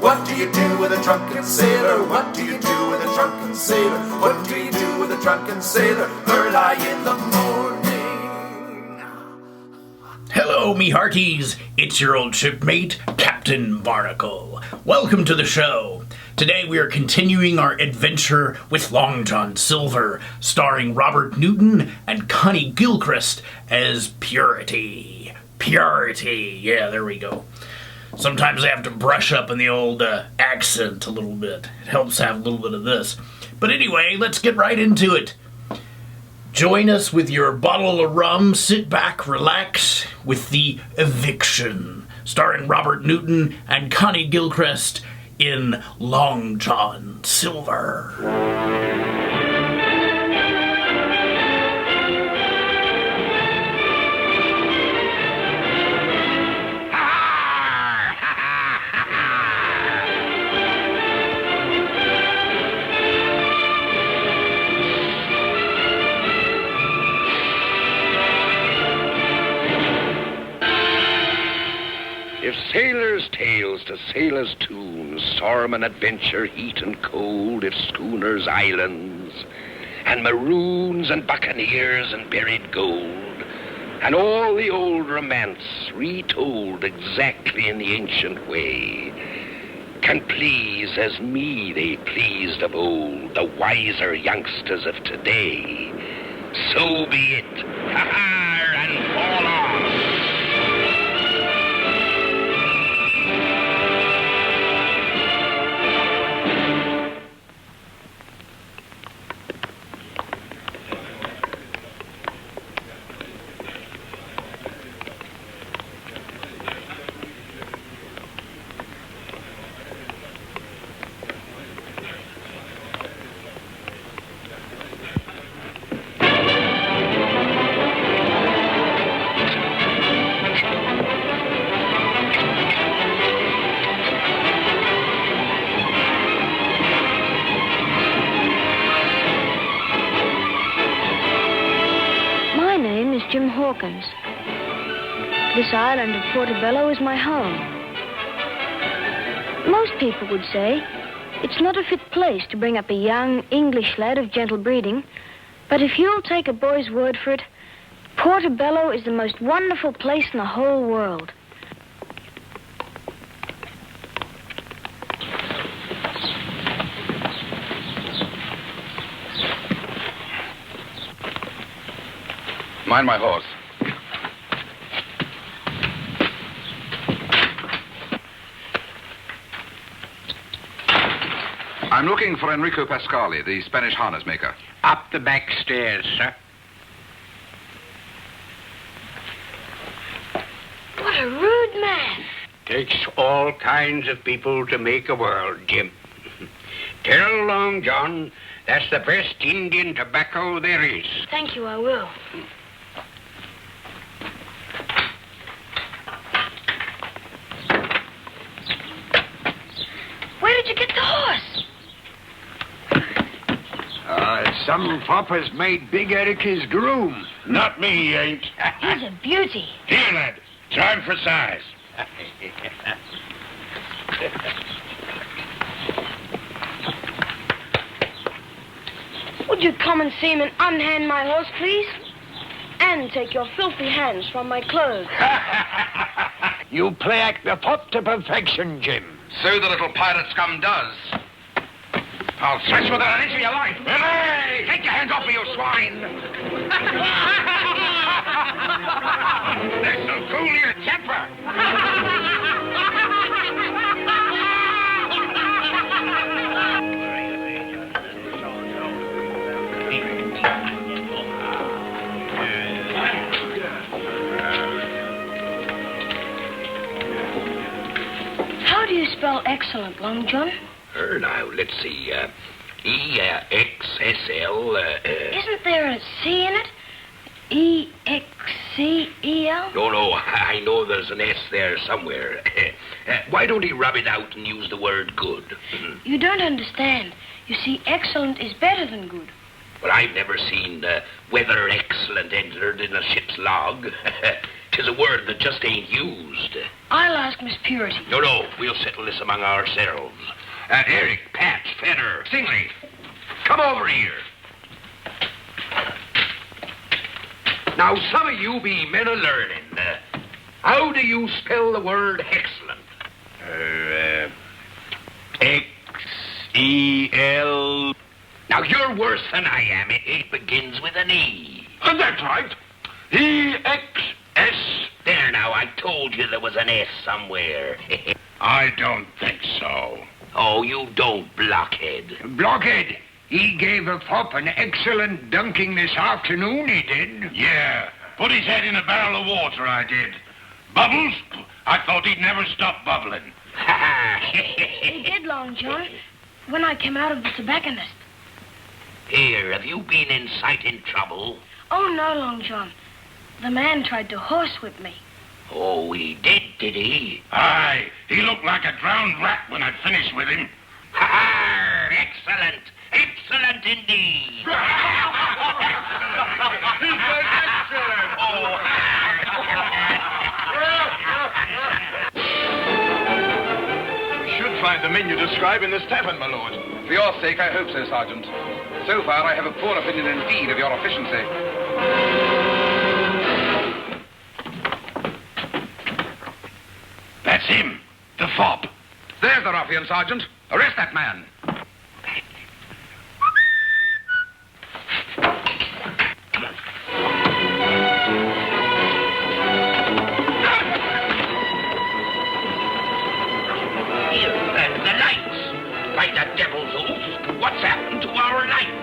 What do you do with a drunken sailor? What do you do with a drunken sailor? What do you do with a drunken sailor early in the morning? Hello, me hearties. It's your old shipmate, Captain Barnacle. Welcome to the show. Today we are continuing our adventure with Long John Silver, starring Robert Newton and Connie Gilchrist as Purity. Purity. Yeah, there we go. Sometimes I have to brush up on the old accent a little bit. It helps have a little bit of this. But anyway, let's get right into it. Join us with your bottle of rum, sit back, relax with the Eviction, starring Robert Newton and Connie Gilchrist in Long John Silver. If sailors' tales to sailors' tunes, storm and adventure, heat and cold, if schooners, islands, and maroons and buccaneers and buried gold, and all the old romance retold exactly in the ancient way, can please as me they pleased of old, the wiser youngsters of today, so be it. Ha-ha, and fall off. Jim Hawkins. This island of Portobello is my home. Most people would say it's not a fit place to bring up a young English lad of gentle breeding, but if you'll take a boy's word for it, Portobello is the most wonderful place in the whole world. Mind my horse. I'm looking for Enrico Pasquale, the Spanish harness maker. Up the back stairs, sir. What a rude man. Takes all kinds of people to make a world, Jim. Tell Long John that's the best Indian tobacco there is. Thank you, I will. Where did you get the horse? Some fop has made Big Eric his groom. Not me, he ain't. He's a beauty. Here, lad. Time for size. Would you common seaman unhand my horse, please? And take your filthy hands from my clothes. You play act the fop to perfection, Jim. So the little pirate scum does. I'll smash with an inch of your life. Hey! Take your hands off me, you swine! This'll cool your temper. How do you spell excellent, Long John? Now, let's see. E-X-S-L. Isn't there a C in it? E-X-C-E-L? No, I know there's an S there somewhere. Why don't he rub it out and use the word good? You don't understand. You see, excellent is better than good. Well, I've never seen weather excellent entered in a ship's log. 'Tis a word that just ain't used. I'll ask Miss Purity. No, we'll settle this among ourselves. Eric, Pat, Fenner, Stingley, come over here. Now, some of you be men of learning. How do you spell the word excellent? X-E-L... Now, you're worse than I am. It begins with an E. That's right. E-X-S... There now, I told you there was an S somewhere. I don't think so. Oh, you don't, blockhead. Blockhead, he gave a fop an excellent dunking this afternoon, he did. Yeah, put his head in a barrel of water, I did. Bubbles? I thought he'd never stop bubbling. He did, Long John, when I came out of the tobacconist. Here, have you been inciting trouble? Oh, no, Long John. The man tried to horsewhip me. Oh, he did he? Aye, he looked like a drowned rat when I'd finished with him. Ha-ha! Excellent! Excellent indeed! We should find the men you describe in this tavern, my lord. For your sake, I hope so, Sergeant. So far, I have a poor opinion indeed of your efficiency. That's him, the fop. There's the ruffian, Sergeant. Arrest that man. Here, the lights! By the devil's oath, what's happened to our lights?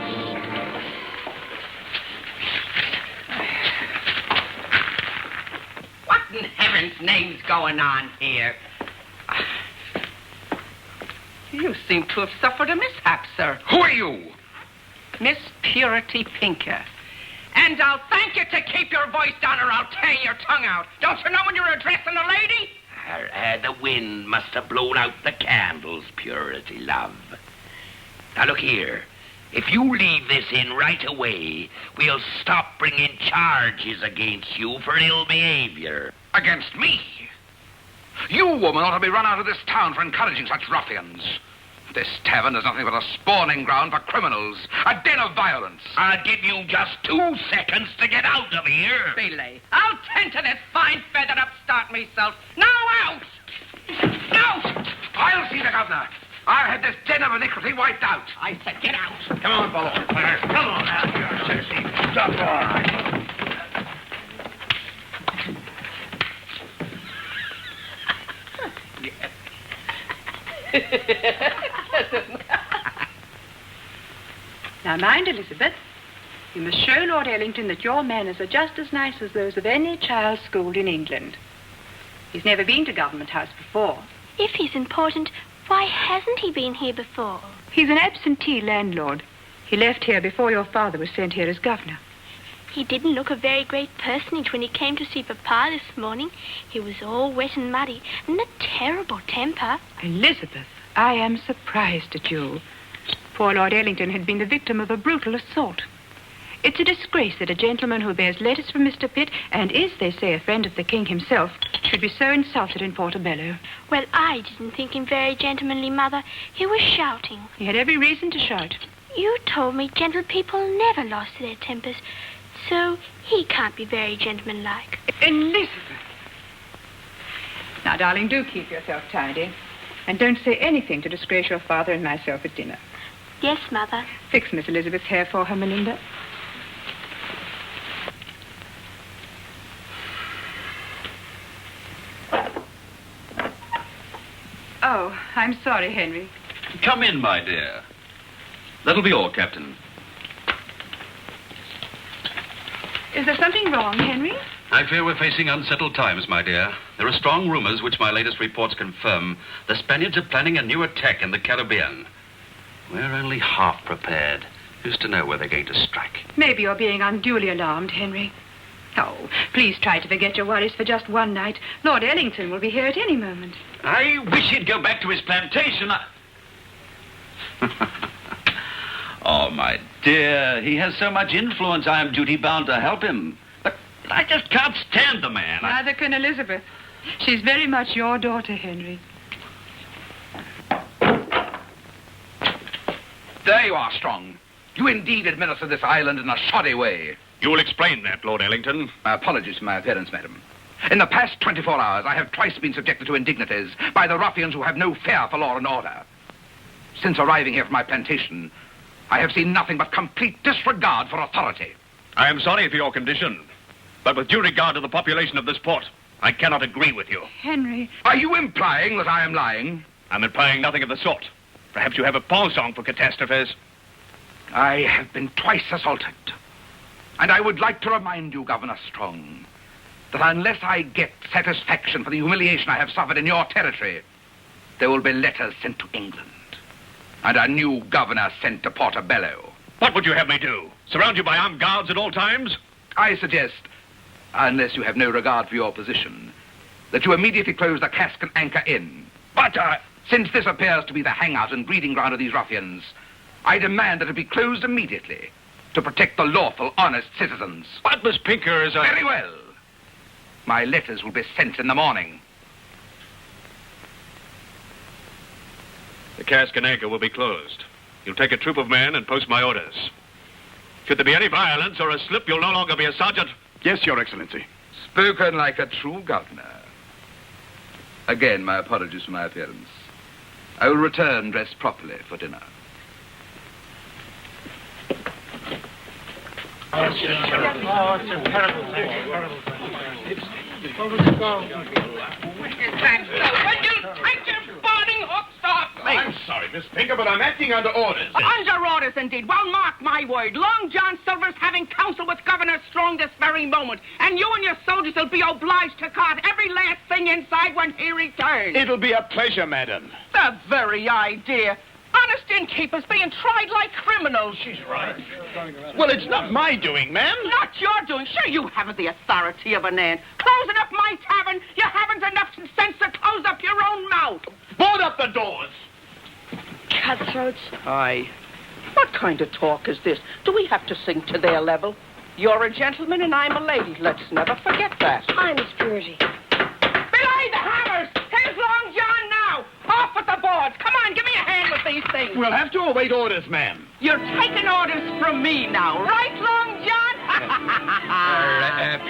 What in heaven's name's going on here? You seem to have suffered a mishap, sir. Who are you? Miss Purity Pinker. And I'll thank you to keep your voice down or I'll tear your tongue out. Don't you know when you're addressing a lady? The wind must have blown out the candles, Purity, love. Now look here. If you leave this in right away, we'll stop bringing charges against you for ill behavior. Against me? You, woman, ought to be run out of this town for encouraging such ruffians. This tavern is nothing but a spawning ground for criminals, a den of violence. I'll give you just 2 seconds to get out of here. Belay, I'll tend to this fine feathered upstart myself. Now out! Out! I'll see the governor. I'll have this den of iniquity wiped out. I said get out. Come on, fellow. Come on out here, Sissy. Stop all right. Now mind, Elizabeth, you must show Lord Ellington that your manners are just as nice as those of any child schooled in England. He's never been to Government House before. If he's important, why hasn't he been here before? He's an absentee landlord. He left here before your father was sent here as governor. He didn't look a very great personage when he came to see Papa this morning. He was all wet and muddy and a terrible temper. Elizabeth, I am surprised at you. Poor Lord Ellington had been the victim of a brutal assault. It's a disgrace that a gentleman who bears letters from Mr. Pitt and is, they say, a friend of the king himself, should be so insulted in Portobello. Well, I didn't think him very gentlemanly, Mother. He was shouting. He had every reason to shout. You told me gentle people never lost their tempers, so he can't be very gentlemanlike. Elizabeth! Now, darling, do keep yourself tidy. And don't say anything to disgrace your father and myself at dinner. Yes, Mother. Fix Miss Elizabeth's hair for her, Melinda. Oh, I'm sorry, Henry. Come in, my dear. That'll be all, Captain. Is there something wrong, Henry? I fear we're facing unsettled times, my dear. There are strong rumors, which my latest reports confirm, the Spaniards are planning a new attack in the Caribbean. We're only half prepared. Who's to know where they're going to strike? Maybe you're being unduly alarmed, Henry. Oh, please try to forget your worries for just one night. Lord Ellington will be here at any moment. I wish he'd go back to his plantation. Oh, my dear, he has so much influence, I am duty-bound to help him. But I just can't stand the man. Neither can Elizabeth. She's very much your daughter, Henry. There you are, Strong. You indeed administer this island in a shoddy way. You will explain that, Lord Ellington. My apologies for my appearance, madam. In the past 24 hours, I have twice been subjected to indignities by the ruffians who have no fear for law and order. Since arriving here from my plantation, I have seen nothing but complete disregard for authority. I am sorry for your condition, but with due regard to the population of this port, I cannot agree with you. Henry. Are you implying that I am lying? I'm implying nothing of the sort. Perhaps you have a penchant for catastrophes. I have been twice assaulted. And I would like to remind you, Governor Strong, that unless I get satisfaction for the humiliation I have suffered in your territory, there will be letters sent to England. And a new governor sent to Portobello. What would you have me do? Surround you by armed guards at all times? I suggest, unless you have no regard for your position, that you immediately close the Cask and Anchor Inn. But, since this appears to be the hangout and breeding ground of these ruffians, I demand that it be closed immediately to protect the lawful, honest citizens. But Miss Pinker is a... Very well. My letters will be sent in the morning. The Cask and Anchor will be closed. You'll take a troop of men and post my orders. Should there be any violence or a slip, you'll no longer be a sergeant. Yes, Your Excellency. Spoken like a true governor. Again, my apologies for my appearance. I will return dressed properly for dinner. Oh, it's a terrible thing. When you take your boarding hooks off me! I'm sorry, Miss Pinker, but I'm acting under orders. Under orders, indeed. Well, mark my word. Long John Silver's having counsel with Governor Strong this very moment, and you and your soldiers will be obliged to cart every last thing inside when he returns. It'll be a pleasure, madam. The very idea. Honest innkeepers being tried like criminals. She's right. Well, it's not my doing, ma'am. Not your doing. Sure, you haven't the authority of an ant. Closing up my tavern, you haven't enough sense to close up your own mouth. Board up the doors. Cutthroats. Aye. What kind of talk is this? Do we have to sink to their level? You're a gentleman and I'm a lady. Let's never forget that. Hi, Miss Purity. Belay the hammers! Here's Long John now! Off with the boards! Come on, give me a hand with these things! We'll have to await orders, ma'am. You're taking orders from me now, right, Long John?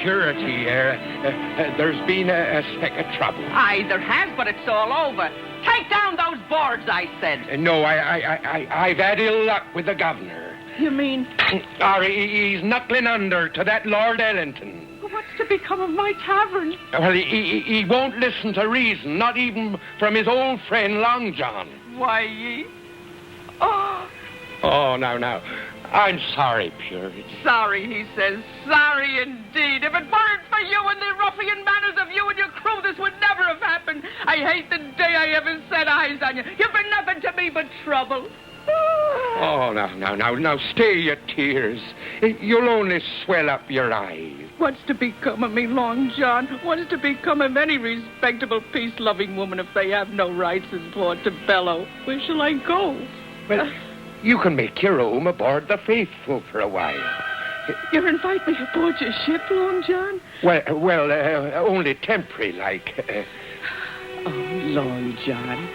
Purity, there's been a speck of trouble. Aye, there has, but it's all over. Take down those boards, I said. No, I've had ill luck with the governor. You mean? He's knuckling under to that Lord Ellington. What's to become of my tavern? Well, he won't listen to reason, not even from his old friend Long John. Why, Oh, now. I'm sorry, Purity. Sorry, he says. Sorry indeed. If it weren't for you and the ruffian manners of you and your crew, this would never have happened. I hate the day I ever set eyes on you. You've been nothing to me but trouble. Oh, now, stay your tears. You'll only swell up your eyes. What's to become of me, Long John? What's to become of any respectable, peace-loving woman if they have no rights in Portobello? Where shall I go? Well, you can make your home aboard the Faithful for a while. You invite me aboard your ship, Long John? Well, only temporary, like. Oh, Long John.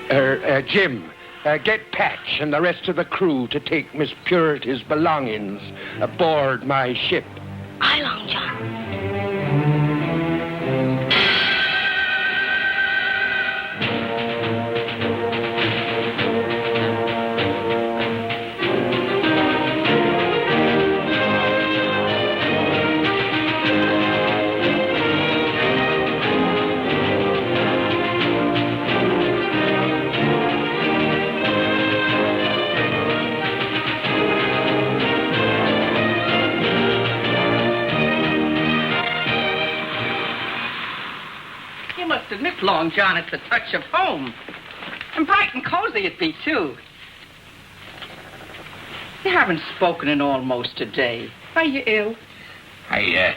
Jim, get Patch and the rest of the crew to take Miss Purity's belongings aboard my ship. Aye, Long John. Admit, Long John, it's a touch of home. And bright and cozy it be, too. You haven't spoken in almost a day. Are you ill? I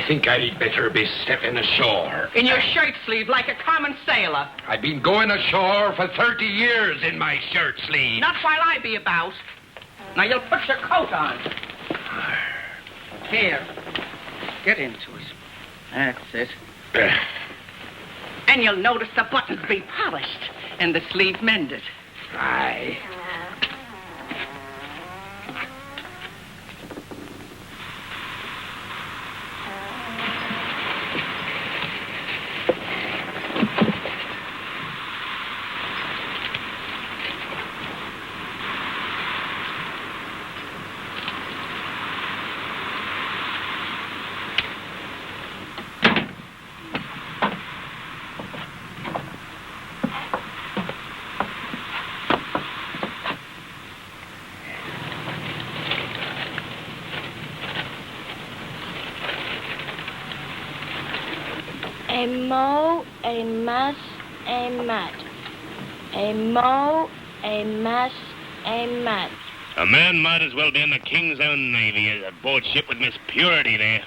think I'd better be stepping ashore. In your shirt sleeve like a common sailor. I've been going ashore for 30 years in my shirt sleeve. Not while I be about. Now, you'll put your coat on. Here. Get into it. That's it. And you'll notice the buttons be polished and the sleeve mended. Aye. A mo, a mas, a mat. A mo, a mas, a mat. A man might as well be in the King's Own Navy as aboard ship with Miss Purity there.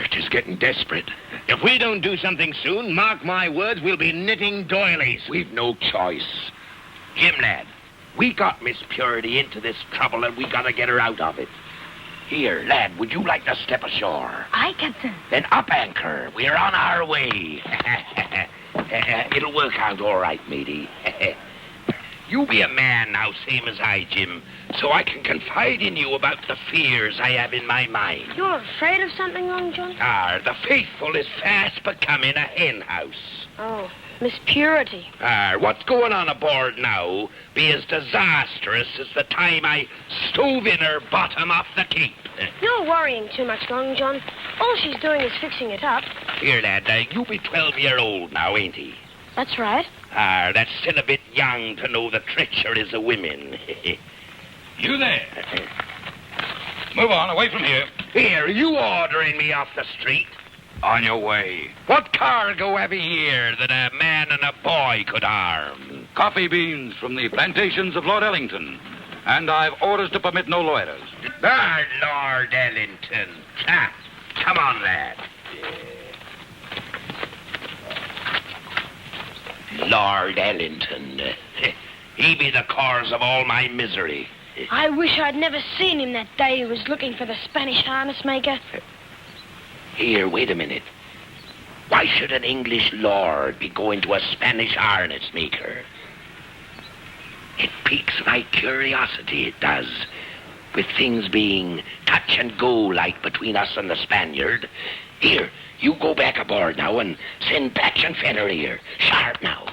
It is getting desperate. If we don't do something soon, mark my words, we'll be knitting doilies. We've no choice. Jim, lad, we got Miss Purity into this trouble and we gotta get her out of it. Here, lad, would you like to step ashore? Aye, Captain. Then up anchor. We're on our way. It'll work out all right, matey. You be a man now, same as I, Jim, so I can confide in you about the fears I have in my mind. You're afraid of something, Long John? The faithful is fast becoming a hen house. Oh, Miss Purity. What's going on aboard now be as disastrous as the time I stove in her bottom off the Cape. You're worrying too much, Long John. All she's doing is fixing it up. Here, lad, you be 12-year-old now, ain't he? That's right. That's still a bit young to know the treacheries of women. You there. Move on, away from here. Here, you ordering me off the street? On your way. What cargo have you here that a man and a boy could harm? Coffee beans from the plantations of Lord Ellington. And I've orders to permit no loiters. Lord Ellington. Come on, lad. Lord Ellington. He be the cause of all my misery. I wish I'd never seen him that day he was looking for the Spanish harness maker. Here, wait a minute. Why should an English lord be going to a Spanish harness maker? It piques my curiosity, it does. With things being touch and go like between us and the Spaniard. Here, you go back aboard now and send Patch and Fenner here. Sharp now.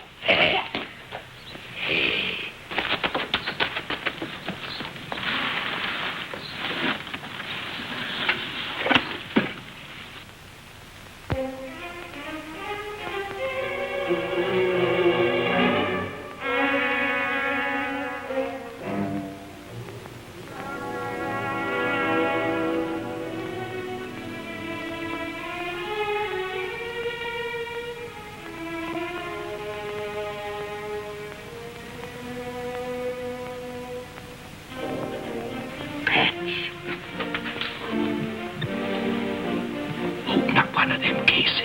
Open up one of them cases.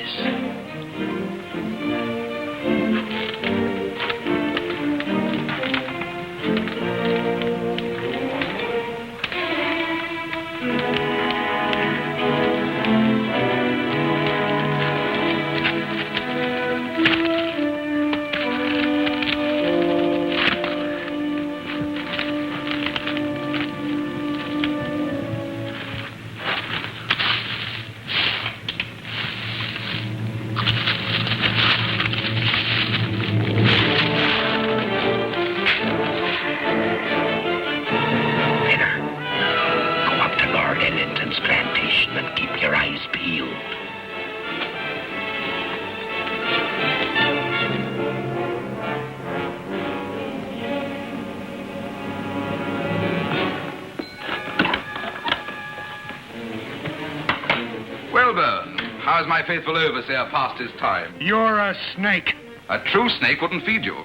How's my faithful overseer past his time? You're a snake. A true snake wouldn't feed you.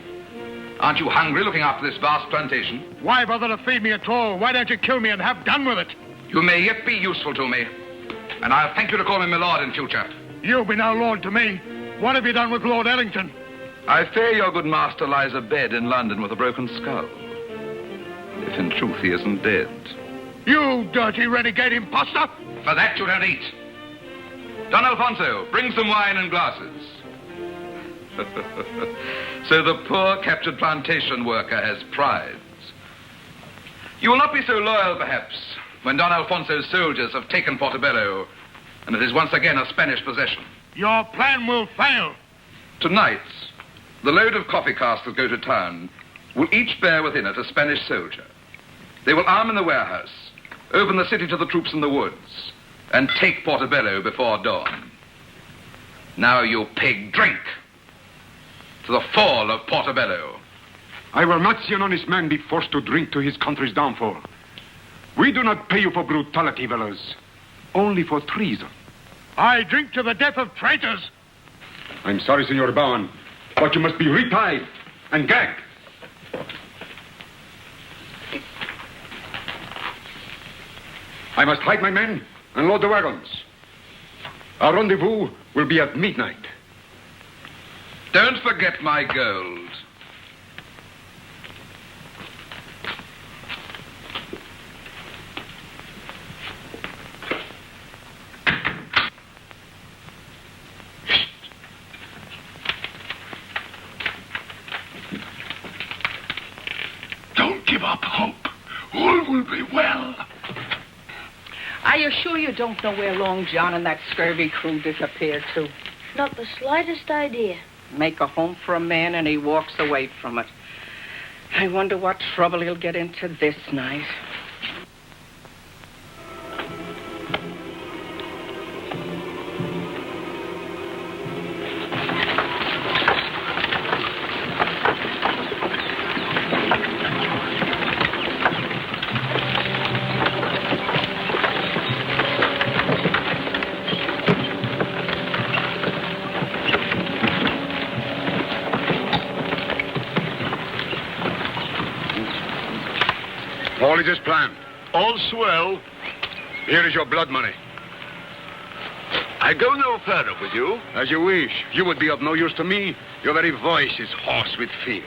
Aren't you hungry looking after this vast plantation? Why bother to feed me at all? Why don't you kill me and have done with it? You may yet be useful to me. And I'll thank you to call me my lord in future. You'll be no lord to me. What have you done with Lord Ellington? I fear your good master lies abed in London with a broken skull. If in truth he isn't dead. You dirty renegade impostor! For that you don't eat. Don Alfonso, bring some wine and glasses. So the poor captured plantation worker has prides. You will not be so loyal, perhaps, when Don Alfonso's soldiers have taken Portobello, and it is once again a Spanish possession. Your plan will fail. Tonight, the load of coffee casks that go to town will each bear within it a Spanish soldier. They will arm in the warehouse, open the city to the troops in the woods, and take Portobello before dawn. Now, you pig, drink to the fall of Portobello. I will not see an honest man be forced to drink to his country's downfall. We do not pay you for brutality, fellows, only for treason. I drink to the death of traitors. I'm sorry, Senor Bowen, but you must be retied and gagged. I must hide my men and load the wagons. Our rendezvous will be at midnight. Don't forget my gold. Don't give up hope. All will be well. Are you sure you don't know where Long John and that scurvy crew disappeared to? Not the slightest idea. Make a home for a man and he walks away from it. I wonder what trouble he'll get into this night. All is as planned. All's well. Here is your blood money. I go no further with you. As you wish. You would be of no use to me. Your very voice is hoarse with fear.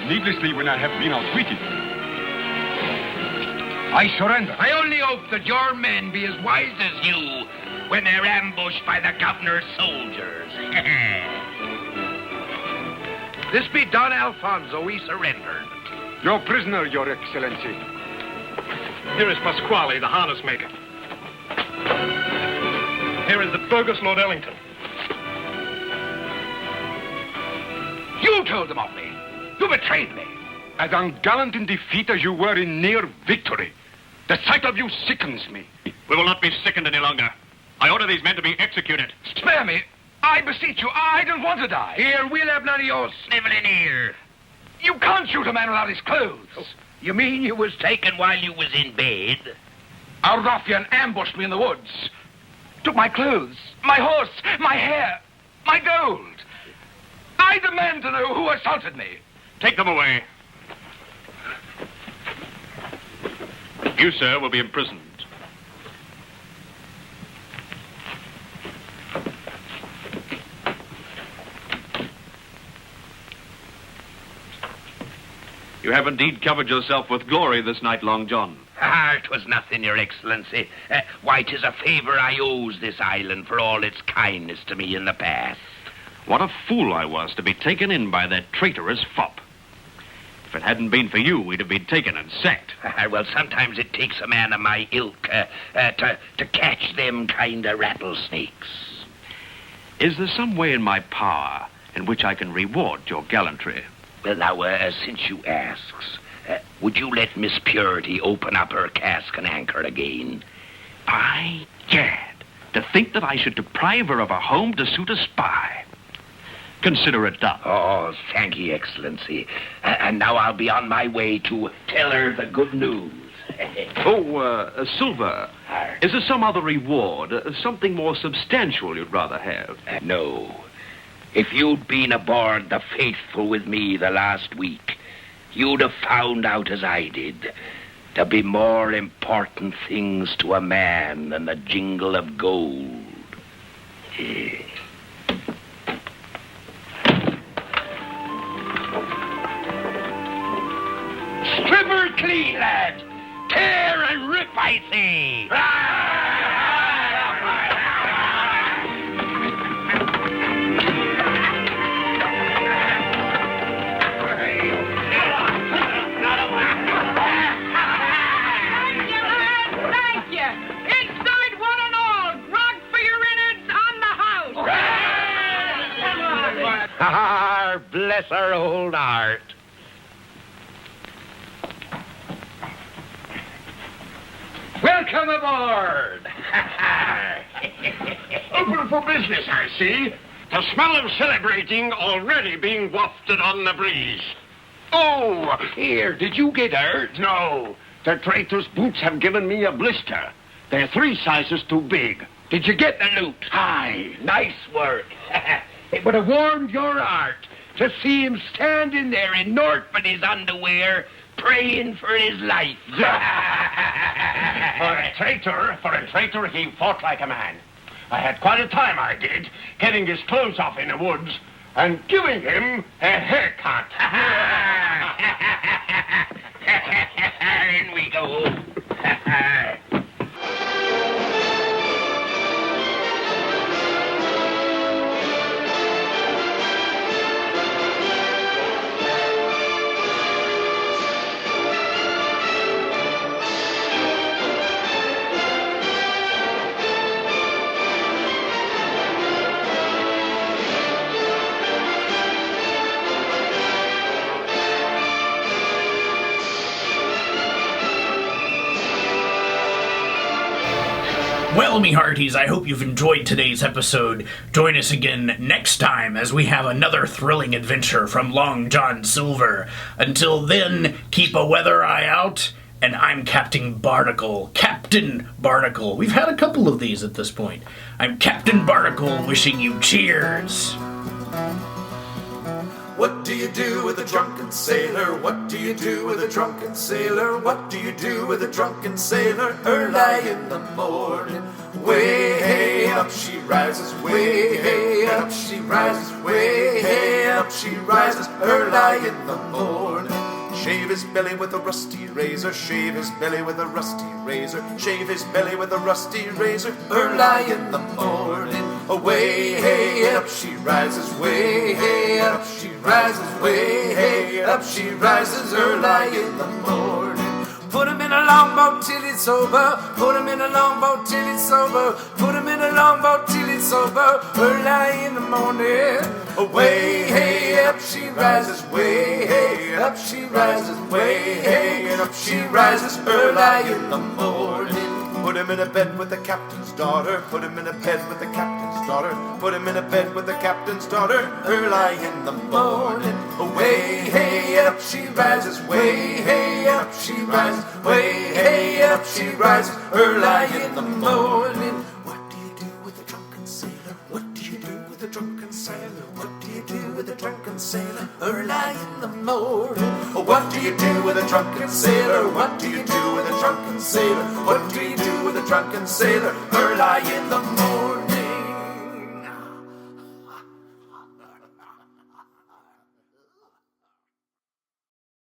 Needlessly when I have been outwitted. I surrender. I only hope that your men be as wise as you when they're ambushed by the governor's soldiers. This be Don Alfonso, we surrendered. Your prisoner, Your Excellency. Here is Pasquale, the harness maker. Here is the bogus Lord Ellington. You told them of me. You betrayed me. As ungallant in defeat as you were in near victory. The sight of you sickens me. We will not be sickened any longer. I order these men to be executed. Spare me. I beseech you. I don't want to die. Here, we'll have none of your sniveling here. You can't shoot a man without his clothes. You mean you was taken while you was in bed? A ruffian ambushed me in the woods. Took my clothes, my horse, my hair, my gold. I demand to know who assaulted me. Take them away. You, sir, will be imprisoned. You have indeed covered yourself with glory this night, Long John. Ah, it was nothing, Your Excellency. Why, 'tis a favor I owes this island for all its kindness to me in the past. What a fool I was to be taken in by that traitorous fop. If it hadn't been for you, we'd have been taken and sacked. Well, sometimes it takes a man of my ilk to catch them kind of rattlesnakes. Is there some way in my power in which I can reward your gallantry? Well, now, since you asks, would you let Miss Purity open up her cask and anchor again? By gad, to think that I should deprive her of a home to suit a spy. Consider it done. Oh, thank you, Excellency. And now I'll be on my way to tell her the good news. Silver, is there some other reward, something more substantial you'd rather have? No. If you'd been aboard the Faithful with me the last week, you'd have found out, as I did, to be more important things to a man than the jingle of gold. Strip her clean, lad! Tear and rip, I say! Thank you. Inside one and all. Grog for your innards on the house. Ah, bless her old heart. Welcome aboard! Open for business, I see. The smell of celebrating already being wafted on the breeze. Oh, here, did you get hurt? No, the traitor's boots have given me a blister. They're 3 sizes too big. Did you get the loot? Aye. Nice work. It would have warmed your heart to see him standing there in North in his underwear, praying for his life. For a traitor, he fought like a man. I had quite a time, I did, getting his clothes off in the woods and giving him a haircut. In we go. Well, me hearties, I hope you've enjoyed today's episode. Join us again next time as we have another thrilling adventure from Long John Silver. Until then, keep a weather eye out, and I'm Captain Barnacle. Captain Barnacle. We've had a couple of these at this point. I'm Captain Barnacle wishing you cheers. What do you do with a drunken sailor? What do you do with a drunken sailor? What do you do with a drunken sailor? Early in the morning, way up she rises, way up she rises, way up she rises, early in the morning. Shave his belly with a rusty razor, shave his belly with a rusty razor, shave his belly with a rusty razor, early in the morning. Way up she rises, way up she rises, way up she rises, early in the morning. Put him in a longboat till it's over, put him in a longboat till it's over, put him in a longboat till it's over, early in the morning. Way up she rises, way up she rises, way up she rises, early in the morning. Put him in a bed with the captain's daughter, put him in a bed with the captain's daughter, put him in a bed with the captain's daughter, early in the morning. Way up she rises, way up she rises, way up she rises, early in the morning. What do you do with a drunken sailor? What do you do with a drunken sailor? What do you do with a drunken sailor? Early in the morning. What do you do with a drunken sailor? What do you do with a drunken sailor? What do you do with a drunken sailor? Early in the morning.